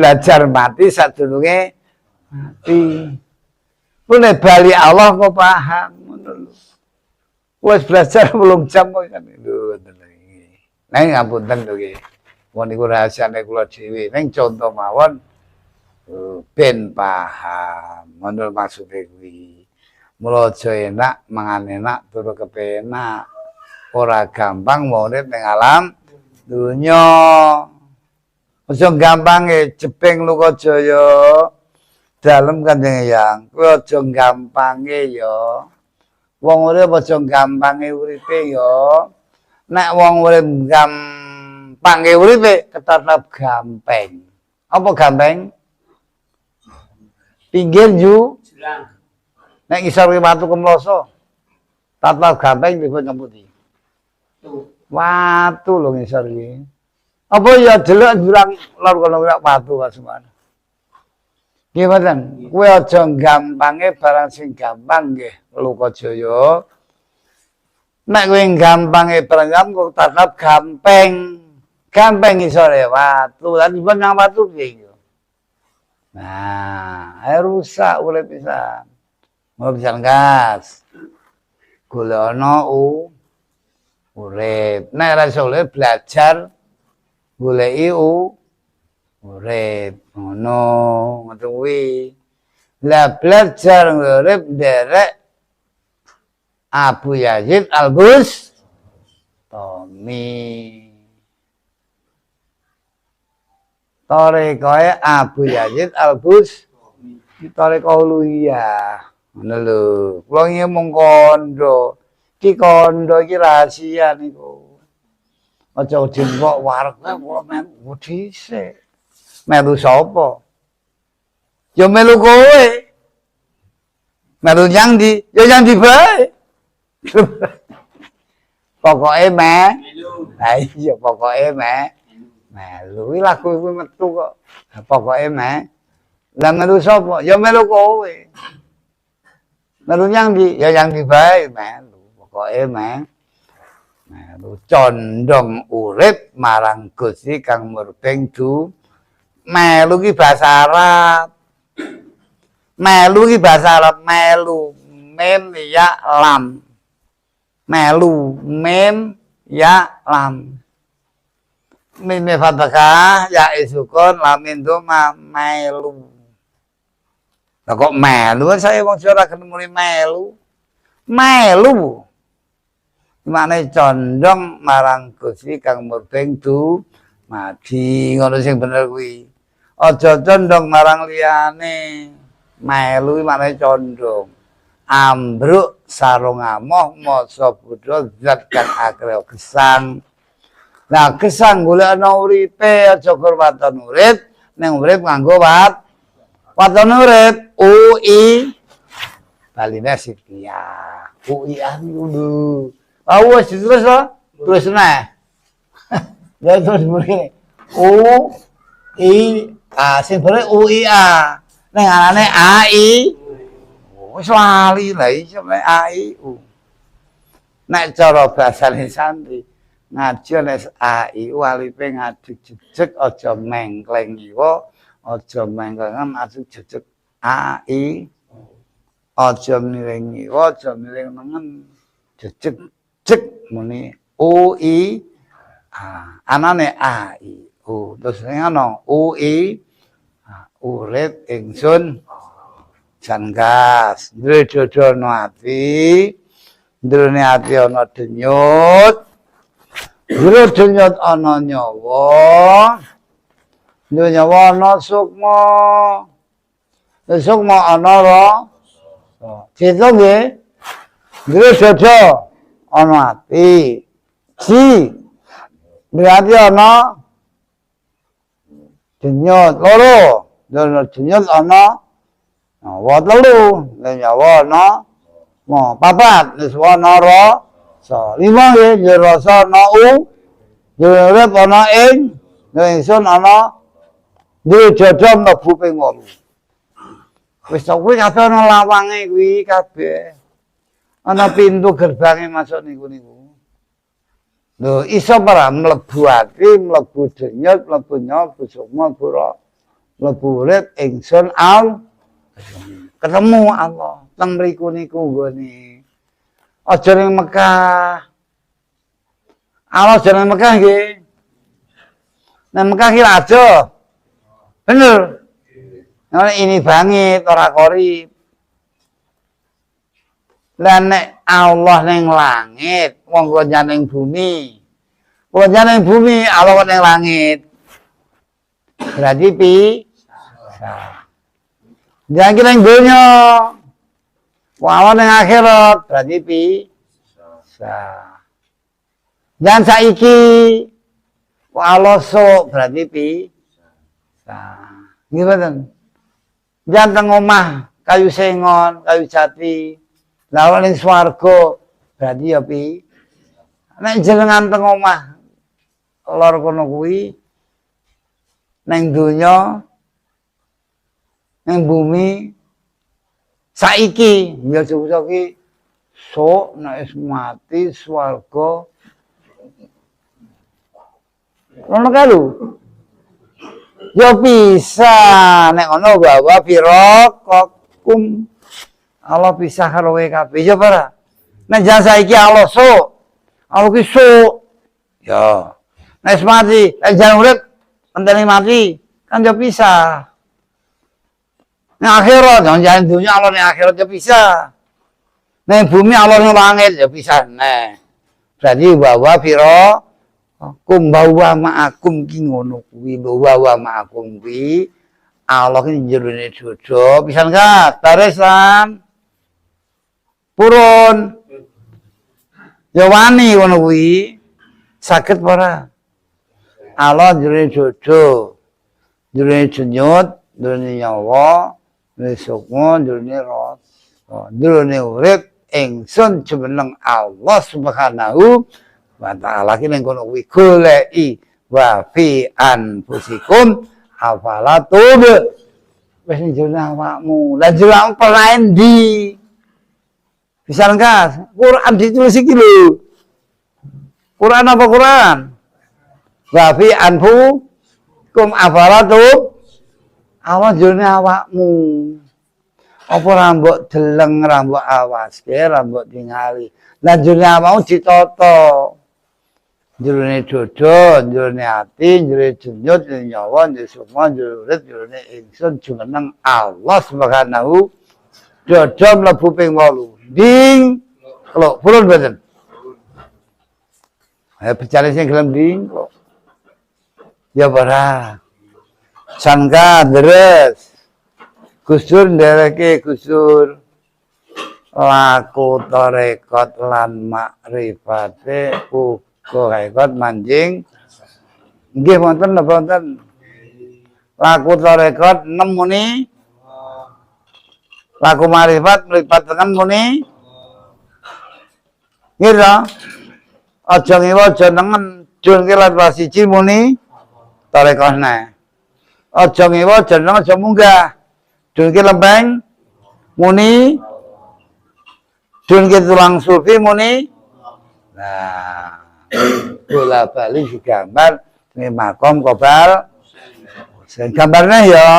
belajar mati sadurunge mati. Kuwi bali Allah kok paham ngono lho. Wis belajar 8 jam kok kan lho ngoten iki. Nang ngapunten lho nggih. Wong niku rahasiane kula dhewe. Ning contoh mawon ben paham. Ngono maksude kuwi. Mula aja enak mangan enak turu kepenak. Ora gampang urip ning alam dunya. Aja gampange jeping Lukajaya. Dalem Kanjeng Hyang, kuwi aja gampange ya. Wong urip aja gampange uripe ya. Nek wong urip gampange uripe ketatap gampang. Apa gampang? Pinggir ju jurang. Nek ngisor watu kemloso. Tatap gampang disebut ngeputi. Watu lho ngisor iki. Apa ya delok jurang lor kono watu semana. Nggih mboten, kuwi aja gampange barang sing gampang nggih Lukajaya. Nek kowe gampange barang kok tetep gampang. Gampang isore watu, lan nang watu piye yo. Nah, rusak urip pisan. Mau pisan gas. Golekno urip. Nek ora iso belajar goleki urip ngono ngoten kuwi. Lah belajar urip nderek Abu Yazid Al-Bustami. Tarekoe Abu Yazid Al-Bustami. Tarekoe uluhiyah. Ngono lho. Kula iki mung kandha. Ki kandha iki rahasia niku. Aja jengkok wareg kula melu dhisik. Melu sapa? Ya melu kowe. Melu yang di, ya yang di bae. Pokoke melu. Ha iya pokoke melu. Kuwi lagu kuwi metu kok. Pokoke lah melu sapa? Ya melu kowe. Melu yang di, ya yang di bae melu. Pokoke melu condong urip marang Gusti kang murbeng du. Melu ki bahasa Arab. Melu ki bahasa Arab, melu mim ya lam. Melu mim ya lam. Mim fathah ya sukun lam itu melu. Lah kok melu saya wong ora ketemu melu. Melu. Mane condong marang Gusti kang murbeng du mati ngono sing bener kuwi. Aja condong marang liyane. Melu maknane condong. Ambruk sarung amoh masa Buddha zat kang akrya gesang. Nah, gesang golekno uripe aja kurwaton urip, ning urip nganggo waton urip. UI baline Sitia. UI anu. Awas terus lho. Terus nah. Ya terus begini. UI sing bare UIA. Ning arane AI. Wis lali lha iki sampe AIU. Nek cara basane santri ngaji nek AIU alipe ngadeg jejeg aja mengkleng iwa, aja mengklengan adeg jejeg AI. Aja miring iwa, aja miring nengen. Jejeg jeg muni UI. Anane AIU. Terus ngono UI urip ingsun janggas ndredodhono ati ndrone ati ana denyut ndrone denyut ana nyawa ndrone nyawa ana sukma sukma ana rasa cita nggih ndredodho ana ati si berarti ana denyut loro denyut ana nyawa telu nyawa ana papat wis ana rasa lima nggih rasa ana urip ana ing ingsun ana duwe jodoh mlebu ping 8 wis kuwi kabeh ana lawange kuwi kabeh ana pintu gerbange masuk niku lho iso ora mlebu ati mlebu denyut mlebu nyawa sukma pura mlebu urip ingsun ketemu Allah teng mriku niku nggone. Aja ning Mekah. Allah aja ning Mekah nggih. Nang Mekah ki aja. Bener. Nah, ini bangit ora korip. Lah nek Allah ning langit, wong kok ning bumi. Kok ning bumi, Allah kok ning langit. Berarti pisah. Jangan kira ning donya. Wong Allah ning akhirat, berarti pisah. Jangan saiki. Wong Allah sok, berarti pisah. Gimana? Jangan teng omah kayu sengon, kayu jati. Lah ning swarga berarti ya pi. Nek jenengan teng omah lor kono kuwi ning donya ning bumi saiki ya iki sok nek wis mati swarga. Ngono kae lho. Ya bisa nek ngono bahwa firokokum Allah pisah karo kowe kabeh ya para. Nek jan saiki Allah sok. Allah ki sok. Ya. Nek mati, nek jan urip enteni mati, kan ya pisah. Nek akhirat, jan dunya Allah nek akhirat ya pisah. Nek bumi Allah ning langit ya pisah. Nah. Berarti bahwa kum bawa ma'akum ki ngono kuwi bawa ma'akum kuwi Allah ki jerone dodo pisan ka taresan purun ya wani ngono kuwi saged ora Allah jerone dodo jerone jenyut jerone nyawa jerone sukma jerone rasa jerone urip ingsun jumeneng Allah Subhanahu wa ta'ala ki ning kono kuwi goleki wa fi anfusikum afala tub wis njero awakmu la jero apa endi bisa enggak Quran ditulis iki lho Quran apa Quran wa fi anfusikum afala tub Allah jero awakmu apa ra mbok deleng ra mbok awaske ra mbok tingali la jero awakmu ditata jerone dodo, jerone ati, jerone jenyut, jerone nyawa, jerone sukma, jerone urip, jerone ingsun jumeneng Allah Subhanahu dodo mlebu ping 8. Ding. Klo, purun mboten. Ayo bicara sing gelem ding kok. Ya para. Sangka deres. Gusur ndereke Gusur laku tarekat lan makrifate hakikat manjing nggih wonten napa wonten laku tarekat nemuni laku marifat mripat tengen muni nggih ta aja ngewa aja nengen jun kelat wasiji muni tarekahne aja ngewa aja nengen aja munggah jun ke lempeng muni jun ke tulang sufi muni nah bola bali digambar ning makom kobal gambarnya ya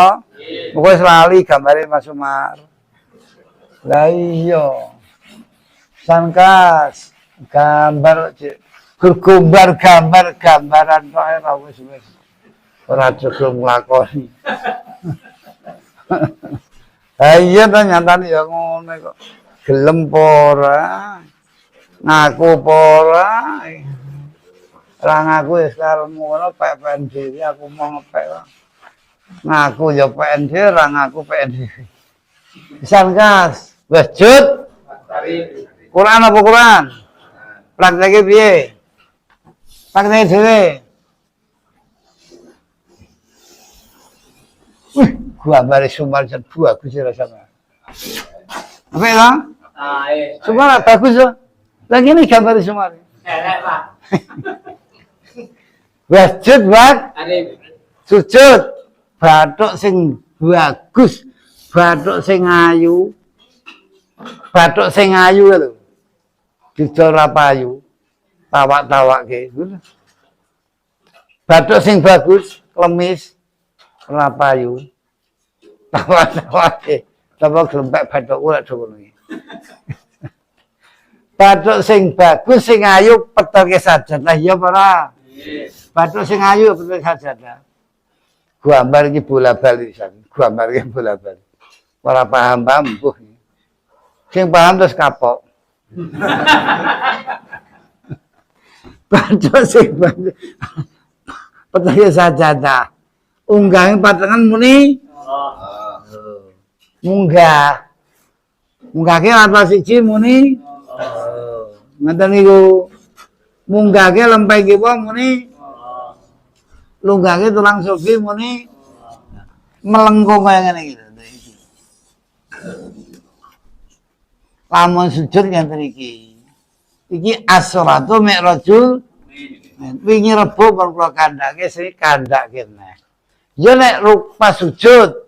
pokoknya selalu gambare Mas Umar lah iya sangkas gambar gambaran kok wis ora cukup nglakoni iya ta nyatane ya ngono kok gelem ora ngaku ora ra ngaku wis karepmu ngono pek-peken dhewe aku mau ngepek ngaku ya peken dhewe ra ngaku peken dhewe pisan kas wis jut Quran apa Quran prakteke piye prakteke dhewe gua bare Sumar jan bagus rasane apa ya Sumar bagus loh lagi ini gambar Sumar Pak wajud wak sujud bathuk sing bagus bathuk sing ayu lho didol ra payu tawak-tawakke bathuk sing bagus klemis Rapayu. Tawa gelembek bathuk ora ngono iki. Bathuk sing bagus sing ayu petoke sajadah ya apa ora? Bathuk sing ayu petoke sajadah. Gambar iki bola-bali pisan. Gambar iki bola-bali. Ora paham-paham mbuh. Sing paham terus kapok. Bathuk sing petoke sajadah. Unggahe patengan muni munggah. Munggahke apa siji muni? Ngoten niku. Munggahke lempeng kiwa muni. Lunggahke tulang sulbi muni. Melengkung kaya ngene iki. Lamun sujud ngenten iki. Iki as-sholatu mi'rajul. Wingi rebo kula kandhake sing kandhake neh. Ya nek pas sujud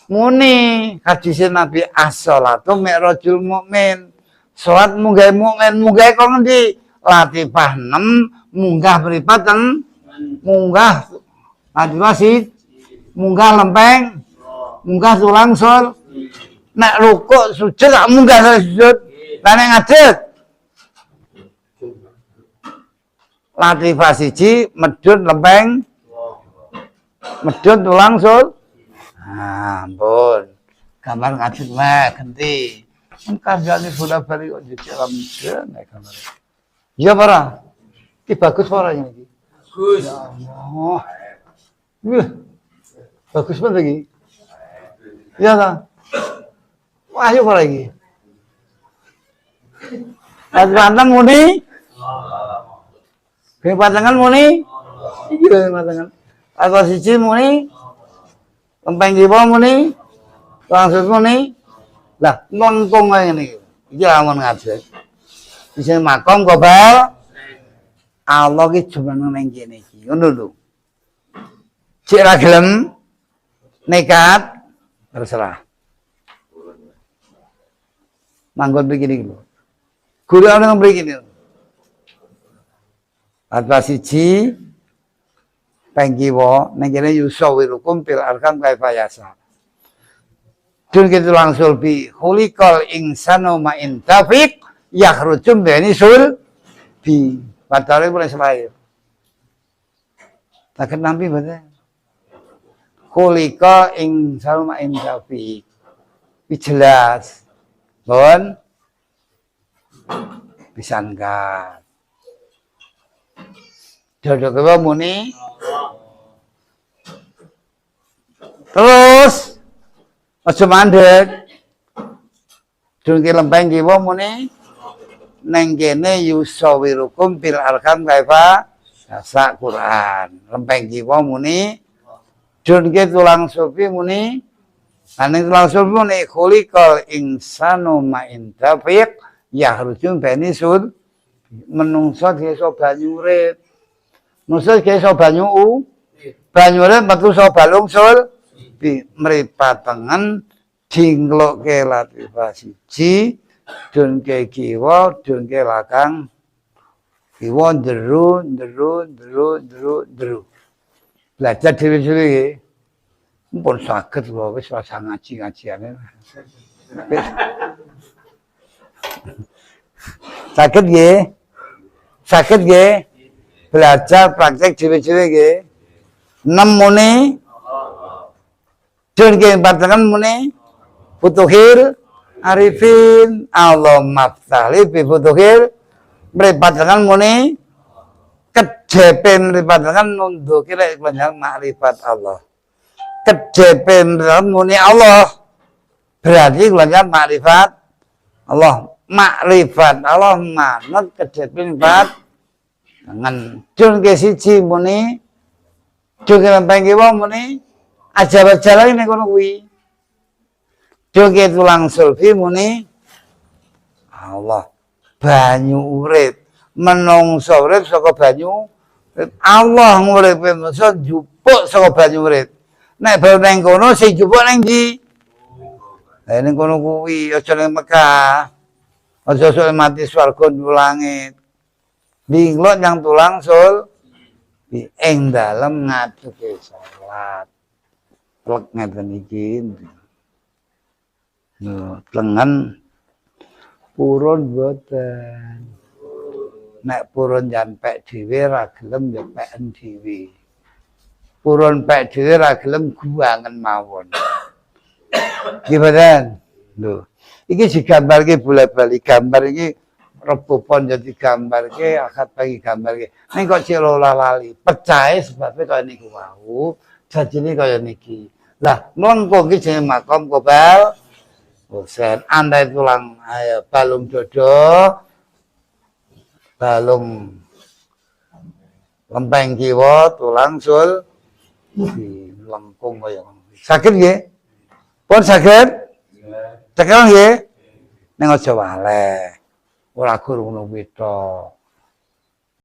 muni hadis Nabi as-sholatu mi'rajul mukmin. Salat munggah mukmin, munggah kok ngendi? Latifah 6 munggah mripat ten munggah latifah munggah lempeng, munggah tulang sul. Nek rukuk sujud tak munggah sujud. Lah nek ngadeg latifah 1 medhun lempeng, medhun tulang sul. Ampun. Gambar ngadeg wae ganti. Kandhane bola-bali kok jejak lamben gambar. Ya para. Iki bagus para iki. Bagus. Ya Allah. Bagus banget iki. Ya ta. Wah, ayo para iki. Patengan muni. Patengan muni. Iki patengan. Aku siji muni. Lempeng kiwa muni. Langsung muni. Lah, melengkung kaya ngene iki. Iki lamun ngadeg. Isih makom gobal. Allah ki jumeneng ning kene iki. Ngono lho. Cek ra gelem nekat terserah. Manggon begini lho. Guru ana begini. Atwa siji pengkiwa ning kene yusawirukum fil arkam kaifayasa. Dun gitu langsung bi khuliqal insanu ma intafiq yakhrujum bani sul bi padahal boleh selain. Tak nampi betul. Khuliqal insanu ma intafiq. Jelas. Bon pisankan. Jodoh kewa muni. Terus aja mandek. Dungke lempeng kiwa muni neng kene yusawirukum fil arkam kaifa sak Quran. Lempeng kiwa muni dungke tulang sulbi muni aning tulang sulbi muni khuliqal insanu ma intafiq yahrujum bani sul menungso desa banyu urip. Menungso desa banyu urip metu so balung sul mripatengen dinglokke latifah 1 dunke kiwa dunke lakang kiwa ndru belajar dhewe-dhewe nggih mumpun saged lho wis rasa ngaji-ngajiane saged nggih belajar praktek dhewe-dhewe nggih 6 muni Dunke patengan muni Futuhil Arifin Allah maftahli bi futuhil mripatengan muni kejepen mripatengan nunduki lek panjang makrifat Allah. Kejepen muni Allah berarti panjang makrifat Allah. Makrifat Allah manut kejepen bat dengan dunke siji muni dunke lempeng kiwa muni aja berjalan ini kono kuwi. Joge tulang sulbi muni Allah banyu urip menungso urip saka banyu Allah nguripe manusa njupuk saka banyu urip. Nek baru nang kono sing njupuk nang ndi? Lah ning kono kuwi aja ning Mekah. Aja sok mati swarga langit. Dinglok yang tulang sul ing dalem ngadekke salat. plek ngeten iki. Lho, lengan purun boten. Nek purun jan pek dhewe ra gelem ya peken dhewe. Purun pek dhewe ra gelem guangen mawon. Gimana? Lho, iki digambarke bola-bali gambar iki Rebo Pon jadi gambarke, akad pagi gambarke. Ning kok cek lali, pecahe sebabnya kaya niku wau, jajine kaya niki. Lah, mlengko iki jenenge makom kobal. Bosen, andai tulang ayo balung dodo, balung lempeng kiwa, tulang sul, di lengkung kaya. Sakit nggih? Pun sakit? Tekan nggih? Ning aja waleh. Ora gur ngono kuwi tok.